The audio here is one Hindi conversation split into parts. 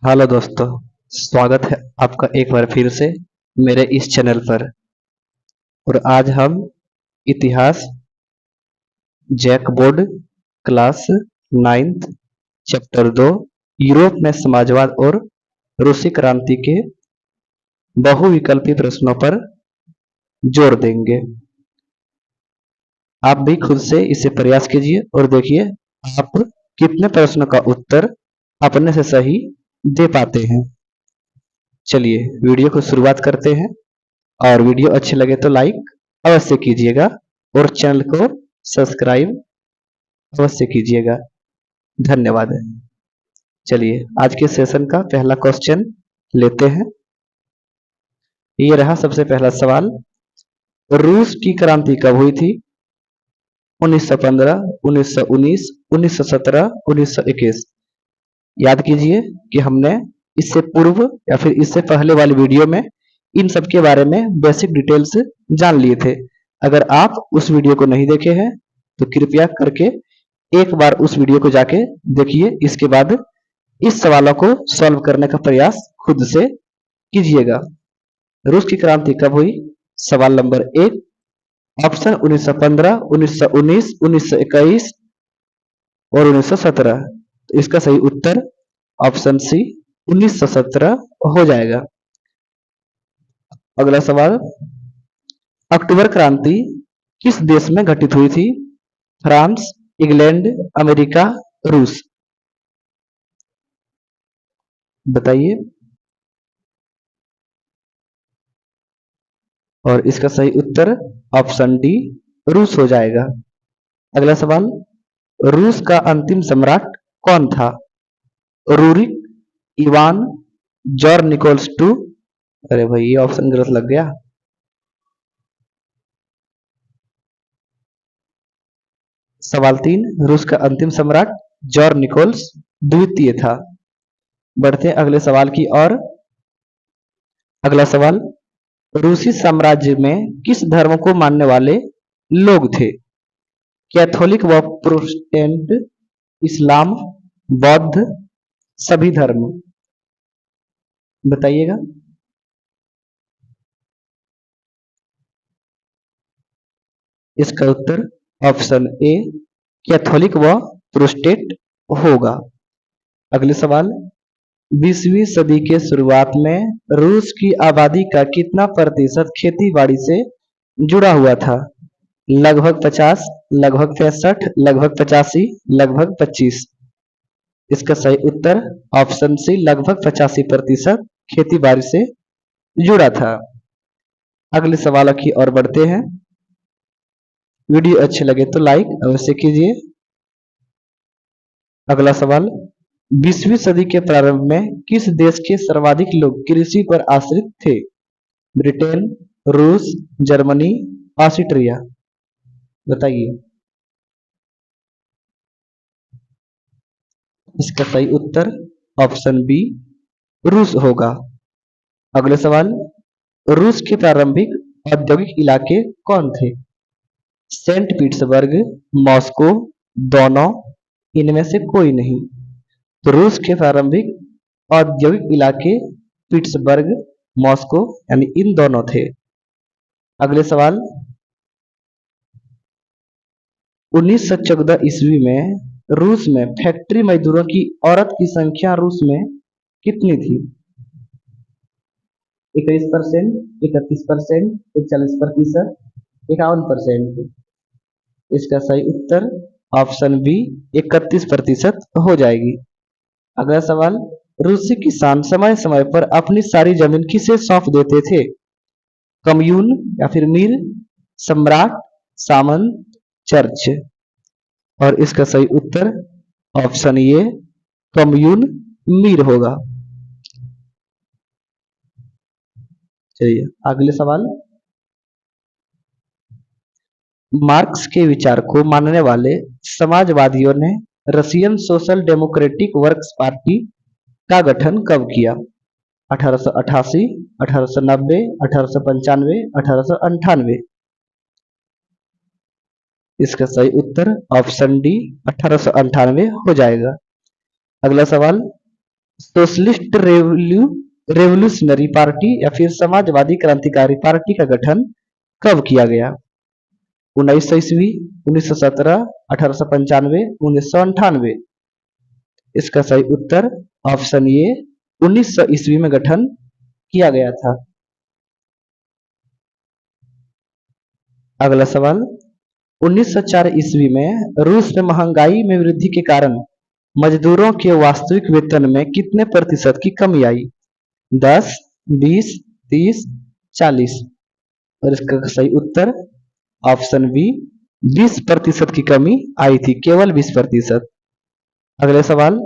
हेलो दोस्तों। स्वागत है आपका एक बार फिर से मेरे इस चैनल पर। और आज हम इतिहास जैकबोर्ड क्लास 9th चैप्टर 2 यूरोप में समाजवाद और रूसी क्रांति के बहुविकल्पी प्रश्नों पर जोर देंगे। आप भी खुद से इसे प्रयास कीजिए और देखिए आप कितने प्रश्नों का उत्तर अपने से सही दे पाते हैं। चलिए वीडियो को शुरुआत करते हैं। और वीडियो अच्छे लगे तो लाइक अवश्य कीजिएगा और चैनल को सब्सक्राइब अवश्य कीजिएगा। धन्यवाद। चलिए आज के सेशन का पहला क्वेश्चन लेते हैं। ये रहा सबसे पहला सवाल। रूस की क्रांति कब हुई थी? 1915, 1919, 1917, 1921। याद कीजिए कि हमने इससे पूर्व या फिर इससे पहले वाली वीडियो में इन सब के बारे में बेसिक डिटेल्स जान लिए थे। अगर आप उस वीडियो को नहीं देखे हैं तो कृपया करके एक बार उस वीडियो को जाके देखिए। इसके बाद इस सवालों को सॉल्व करने का प्रयास खुद से कीजिएगा। रूस की क्रांति कब हुई? सवाल नंबर 1 ऑप्शन 1915, 1919, 1921 और 1917। तो इसका सही उत्तर ऑप्शन सी 1917 हो जाएगा। अगला सवाल, अक्टूबर क्रांति किस देश में घटित हुई थी? फ्रांस, इंग्लैंड, अमेरिका, रूस। बताइए। और इसका सही उत्तर ऑप्शन डी रूस हो जाएगा। अगला सवाल, रूस का अंतिम सम्राट कौन था? रूरिक, इवान, जॉर निकोल्स टू। अरे भाई ये ऑप्शन गलत लग गया। सवाल 3, रूस का अंतिम सम्राट जॉर निकोल्स द्वितीय था। बढ़ते हैं अगले सवाल की ओर। अगला सवाल, रूसी साम्राज्य में किस धर्म को मानने वाले लोग थे? कैथोलिक व प्रोटेस्टेंट, इस्लाम, बौद्ध, सभी धर्म। बताइएगा। इसका उत्तर ऑप्शन ए कैथोलिक व प्रोटेस्टेंट होगा। अगले सवाल, 20वीं सदी के शुरुआत में रूस की आबादी का कितना प्रतिशत खेती बाड़ी से जुड़ा हुआ था? लगभग 50, लगभग 65, लगभग 85, लगभग 25। इसका सही उत्तर ऑप्शन सी लगभग 85% खेती बाड़ी से जुड़ा था। अगले सवाल की ओर बढ़ते हैं। वीडियो अच्छे लगे तो लाइक अवश्य कीजिए। अगला सवाल, 20वीं सदी के प्रारंभ में किस देश के सर्वाधिक लोग कृषि पर आश्रित थे? ब्रिटेन, रूस, जर्मनी, ऑस्ट्रिया। बताइए। इसका सही उत्तर ऑप्शन बी रूस होगा। अगले सवाल, रूस के प्रारंभिक औद्योगिक इलाके कौन थे? सेंट पीटर्सबर्ग, मॉस्को, दोनों, इनमें से कोई नहीं। तो रूस के प्रारंभिक औद्योगिक इलाके पीटर्सबर्ग, मॉस्को यानी इन दोनों थे। अगले सवाल, 1914 ईस्वी में रूस में फैक्ट्री मजदूरों की औरत की संख्या रूस में कितनी थी? 21%, 31%, 41%, 51%। इसका सही उत्तर ऑप्शन बी 31% हो जाएगी। अगला सवाल, रूसी किसान समय समय पर अपनी सारी जमीन किसे सौंप देते थे? कम्यून या फिर मीर, सम्राट, सामंत, चर्च। और इसका सही उत्तर ऑप्शन ए कम्यून मीर होगा। चलिए अगले सवाल, मार्क्स के विचार को मानने वाले समाजवादियों ने Russian social democratic works party का गठन कब किया? 1888, 1890, 1895, 1898। इसका सही उत्तर ऑप्शन डी 1898 हो जाएगा। अगला सवाल, सोशलिस्ट रेवोल्यूशनरी पार्टी या फिर समाजवादी क्रांतिकारी पार्टी का गठन कब किया गया? 1900 ईस्वी, 1917, 1895, 1998। इसका सही उत्तर ऑप्शन ए 1900 ईस्वी में गठन किया गया था। अगला सवाल, 1904 ईस्वी में रूस में महंगाई में वृद्धि के कारण मजदूरों के वास्तविक वेतन में कितने प्रतिशत की कमी आई? 10, 20, 30, 40। और इसका सही उत्तर ऑप्शन बी 20% की कमी आई थी, केवल 20%। अगले सवाल,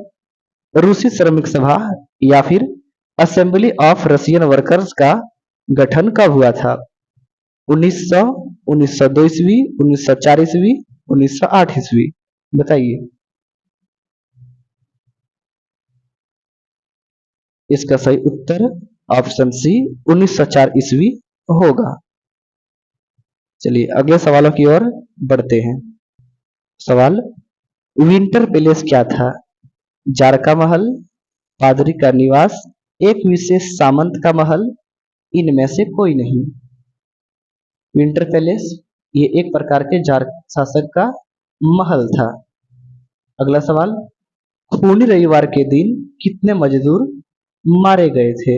रूसी श्रमिक सभा या फिर असेंबली ऑफ रशियन वर्कर्स का गठन कब हुआ था? 1900, 1902 ईस्वी, 1904 ईस्वी, 1908 ईस्वी। बताइए। इसका सही उत्तर ऑप्शन सी 1904 ईस्वी होगा। चलिए अगले सवालों की ओर बढ़ते हैं। सवाल, विंटर पैलेस क्या था? जार का महल, पादरी का निवास, एक विशेष सामंत का महल, इनमें से कोई नहीं। विंटर पैलेस ये एक प्रकार के जार शासक का महल था। अगला सवाल, खूनी रविवार के दिन कितने मजदूर मारे गए थे?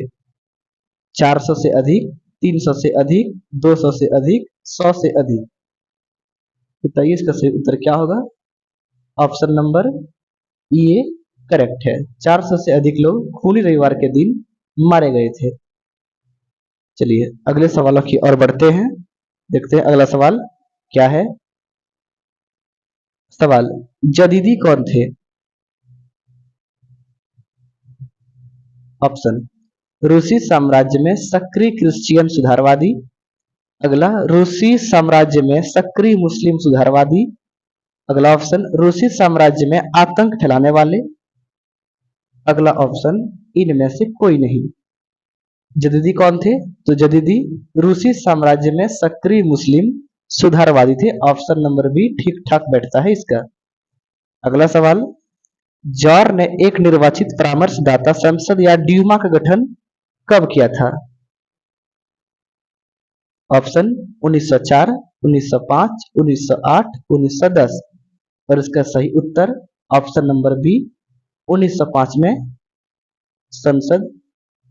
400 से अधिक, 300 से अधिक, 200 से अधिक, 100 से अधिक। बताइए इसका सही उत्तर क्या होगा? ऑप्शन नंबर ए करेक्ट है। 400 से अधिक लोग खूनी रविवार के दिन मारे गए थे। चलिए अगले सवालों की ओर बढ़ते हैं। देखते हैं अगला सवाल क्या है। सवाल, जदीदी कौन थे? ऑप्शन, रूसी साम्राज्य में सक्रिय क्रिश्चियन सुधारवादी। अगला, रूसी साम्राज्य में सक्रिय मुस्लिम सुधारवादी। अगला ऑप्शन, रूसी साम्राज्य में आतंक फैलाने वाले। अगला ऑप्शन, इनमें से कोई नहीं। जदीदी कौन थे? तो जदीदी रूसी साम्राज्य में सक्रिय मुस्लिम सुधारवादी थे। ऑप्शन नंबर बी ठीक ठाक बैठता है इसका। अगला सवाल, जॉर ने एक निर्वाचित परामर्शदाता संसद या ड्यूमा का गठन कब किया था? ऑप्शन 1904, 1905, 1908, 1910। और इसका सही उत्तर ऑप्शन नंबर बी 1905 में संसद,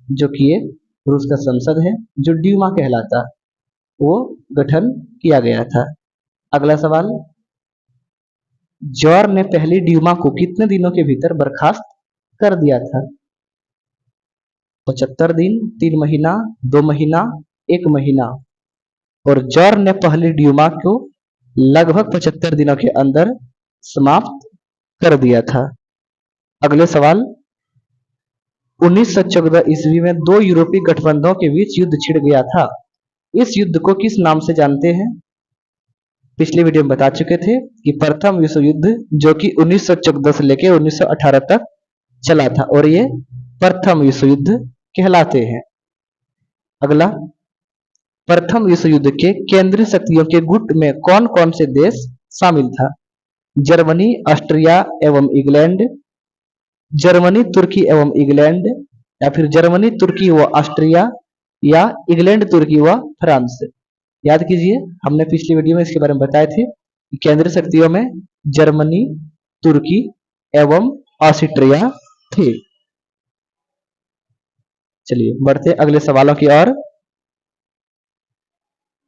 जो कि ये रूस का संसद है जो ड्यूमा कहलाता, वो गठन किया गया था। अगला सवाल, जॉर ने पहली ड्यूमा को कितने दिनों के भीतर बर्खास्त कर दिया था? 75 दिन, 3 महीना, 2 महीना, 1 महीना। और जॉर ने पहली ड्यूमा को लगभग 75 दिनों के अंदर समाप्त कर दिया था। अगले सवाल, 1914 ईस्वी में दो यूरोपीय गठबंधनों के बीच युद्ध छिड़ गया था। इस युद्ध को किस नाम से जानते हैं? पिछले वीडियो में बता चुके थे कि प्रथम विश्व युद्ध, जो कि 1914 से लेकर 1918 तक चला था, और ये प्रथम विश्व युद्ध कहलाते हैं। अगला, प्रथम विश्व युद्ध के केंद्रीय शक्तियों के गुट में कौन कौन से देश शामिल था? जर्मनी, ऑस्ट्रिया एवं इंग्लैंड, जर्मनी, तुर्की एवं इंग्लैंड, या फिर जर्मनी, तुर्की व ऑस्ट्रिया, या इंग्लैंड, तुर्की व फ्रांस। याद कीजिए, हमने पिछली वीडियो में इसके बारे में बताए थे कि केंद्रीय शक्तियों में जर्मनी, तुर्की एवं ऑस्ट्रिया थे। चलिए बढ़ते अगले सवालों की ओर।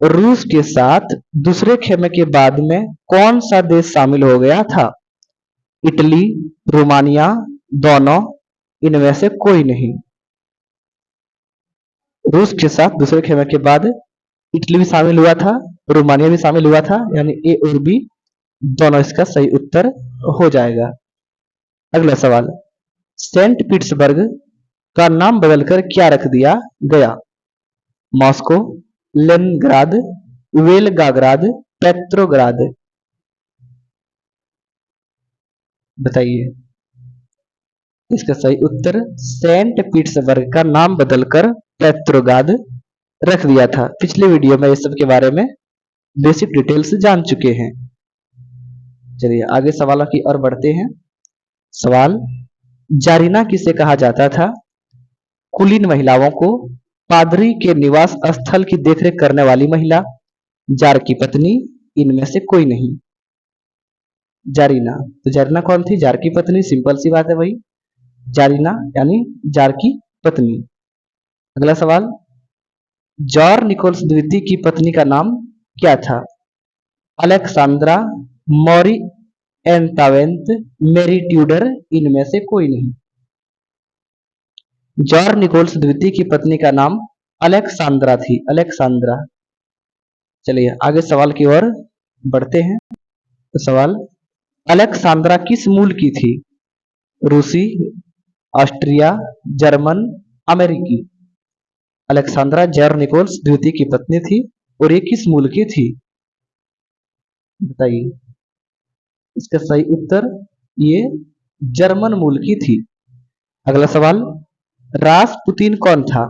रूस के साथ दूसरे खेमे के बाद में कौन सा देश शामिल हो गया था? इटली, रोमानिया, दोनों, इनमें से कोई नहीं। रूस के साथ दूसरे खेमे के बाद इटली भी शामिल हुआ था, रोमानिया भी शामिल हुआ था, यानी ए और बी दोनों इसका सही उत्तर हो जाएगा। अगला सवाल, सेंट पीटर्सबर्ग का नाम बदलकर क्या रख दिया गया? Moscow, Leningrad, Volgograd, Petrograd. बताइए इसका सही उत्तर सेंट पीटर्सबर्ग का नाम बदलकर पेट्रोग्राद रख दिया था। पिछले वीडियो में इस सब के बारे में बेसिक डिटेल्स जान चुके हैं। चलिए आगे सवालों की ओर बढ़ते हैं। सवाल, जारीना किसे कहा जाता था? कुलीन महिलाओं को, पादरी के निवास स्थल की देखरेख करने वाली महिला, जार की पत्नी, इनमें से कोई नहीं। जारीना, तो जारीना कौन थी? जार की पत्नी, सिंपल सी बात है भाई। जारीना यानी जार की पत्नी। अगला सवाल, जॉर निकोल्स द्वितीय की पत्नी का नाम क्या था? अलेक्सांद्रा, मॉरी एंटावेंत, मेरी ट्यूडर, इनमें से कोई नहीं। जॉर निकोल्स द्वितीय की पत्नी का नाम अलेक्सांद्रा थी, अलेक्सांद्रा। चलिए आगे सवाल की ओर बढ़ते हैं। तो सवाल, अलेक्सांद्रा किस मूल की थी? रूसी, ऑस्ट्रिया, जर्मन, अमेरिकी। अलेक्सांद्रा जॉर निकोल्स द्वितीय की पत्नी थी और ये किस मूल की थी? बताइए। इसका सही उत्तर ये जर्मन मूल की थी। अगला सवाल, रासपुतीन कौन था?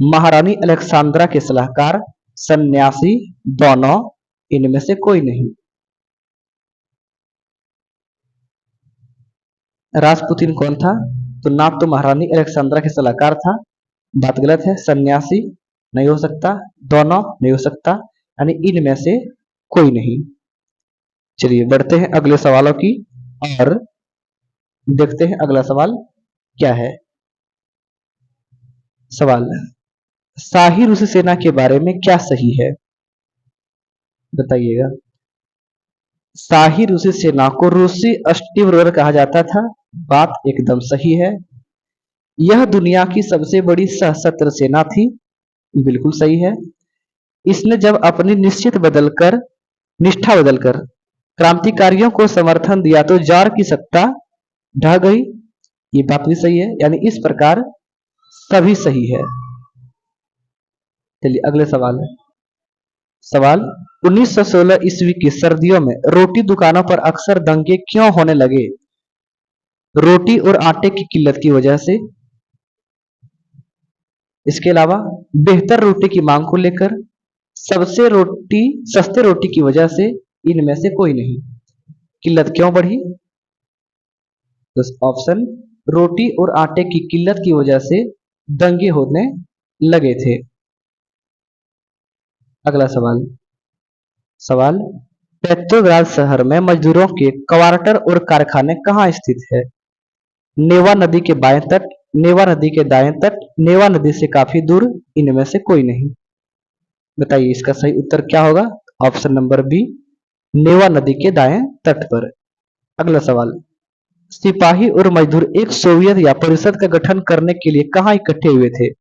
महारानी अलेक्सांद्रा के सलाहकार, सन्यासी, दोनों, इनमें से कोई नहीं। रासपुतीन कौन था? तो ना तो महारानी अलेक्सांद्रा के सलाहकार था, बात गलत है। सन्यासी नहीं हो सकता, दोनों नहीं हो सकता, यानी इनमें से कोई नहीं। चलिए बढ़ते हैं अगले सवालों की और देखते हैं अगला सवाल क्या है। सवाल, शाही रूसी सेना के बारे में क्या सही है? बताइएगा। शाही रूसी सेना को रूसी अष्टवर्ग कहा जाता था, बात एकदम सही है। यह दुनिया की सबसे बड़ी सशस्त्र सेना थी, बिल्कुल सही है। इसने जब अपनी निष्ठा बदलकर क्रांतिकारियों को समर्थन दिया तो जार की सत्ता ढह गई, ये बात भी सही है। यानी इस प्रकार सभी सही है। चलिए अगले सवाल है। सवाल, 1916 ईस्वी की सर्दियों में रोटी दुकानों पर अक्सर दंगे क्यों होने लगे? रोटी और आटे की किल्लत की वजह से, इसके अलावा बेहतर रोटी की मांग को लेकर, सस्ते रोटी की वजह से, इनमें से कोई नहीं। किल्लत क्यों बढ़ी? तो ऑप्शन, रोटी और आटे की किल्लत की वजह से दंगे होने लगे थे। अगला सवाल, पेट्रोग्राद शहर में मजदूरों के क्वार्टर और कारखाने कहाँ स्थित है? नेवा नदी के बाएं तट, नेवा नदी के दाएं तट, नेवा नदी से काफी दूर, इनमें से कोई नहीं। बताइए इसका सही उत्तर क्या होगा? ऑप्शन नंबर बी, नेवा नदी के दाएं तट पर। अगला सवाल, सिपाही और मजदूर एक सोवियत या परिषद का गठन करने के लिए कहां इकट्ठे हुए थे?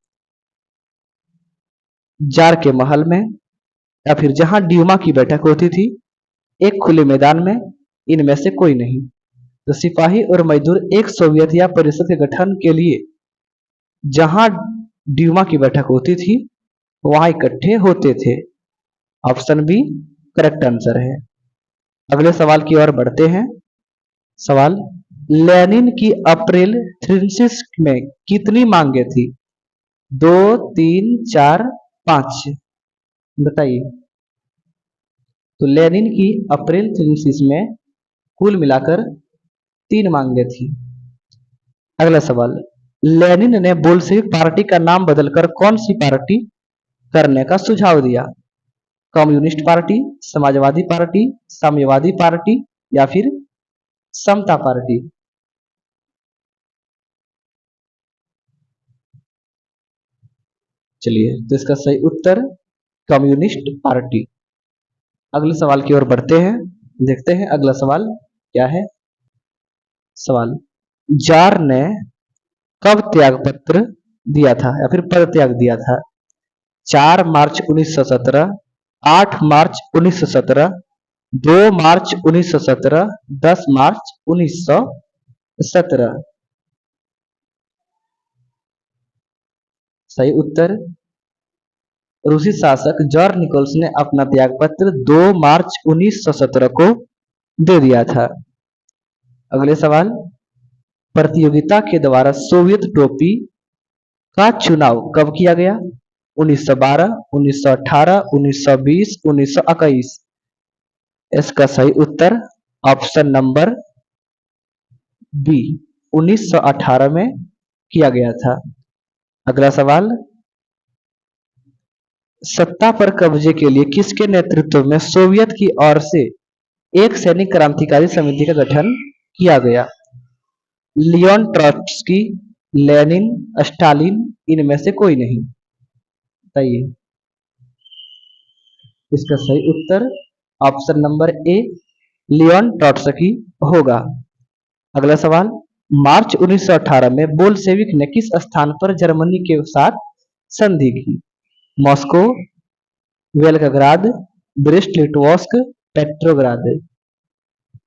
जार के महल में, या फिर जहां ड्यूमा की बैठक होती थी, एक खुले मैदान में, इनमें से कोई नहीं। तो सिपाही और मजदूर एक सोवियत या परिषद के गठन के लिए जहां ड्यूमा की बैठक होती थी वहां इकट्ठे होते थे। ऑप्शन बी करेक्ट आंसर है। अगले सवाल की ओर बढ़ते हैं। सवाल, लेनिन की अप्रैल 1933 में कितनी मांगे थी? 2, 3, 4, 5। बताइए। तो लेनिन की अप्रैल 1933 में कुल मिलाकर 3 मांगे थी। अगला सवाल, लेनिन ने बोल्शेविक पार्टी का नाम बदलकर कौन सी पार्टी करने का सुझाव दिया? कम्युनिस्ट पार्टी, समाजवादी पार्टी, साम्यवादी पार्टी, या फिर समता पार्टी? चलिए तो इसका सही उत्तर कम्युनिस्ट पार्टी। अगले सवाल की ओर बढ़ते हैं, देखते हैं अगला सवाल क्या है। सवाल, जार ने कब त्याग पत्र दिया था या फिर पद त्याग दिया था? 4 मार्च 1917, 8 मार्च 1917, 2 मार्च 1917, 10 मार्च 1917। सही उत्तर, रूसी शासक जार निकोल्स ने अपना त्यागपत्र 2 मार्च 1917 को दे दिया था। अगले सवाल, प्रतियोगिता के द्वारा सोवियत टोपी का चुनाव कब किया गया? 1912, 1918, 1920, 1921। इसका सही उत्तर ऑप्शन नंबर बी 1918 में किया गया था। अगला सवाल, सत्ता पर कब्जे के लिए किसके नेतृत्व में सोवियत की ओर से एक सैनिक क्रांतिकारी समिति का गठन किया गया? लियोन ट्रॉट्स्की, लेनिन, स्टालिन, इनमें से कोई नहीं। बताइए। इसका सही उत्तर option number A, Leon Trotsky होगा। अगला सवाल, मार्च 1918 में बोल्शेविक ने किस स्थान पर जर्मनी के साथ संधि की? Moscow, Volgograd, Brest Litovsk, Petrograd.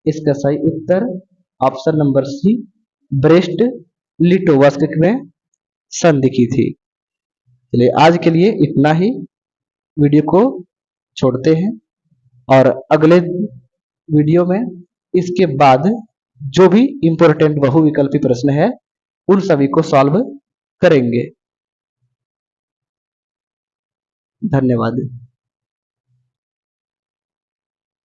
इसका सही उत्तर option number C, Brest Litovsk में संधि की थी। चलिए आज के लिए इतना ही, वीडियो को छोड़ते हैं और अगले वीडियो में इसके बाद जो भी इंपॉर्टेंट बहुविकल्पी प्रश्न है उन सभी को सॉल्व करेंगे। धन्यवाद।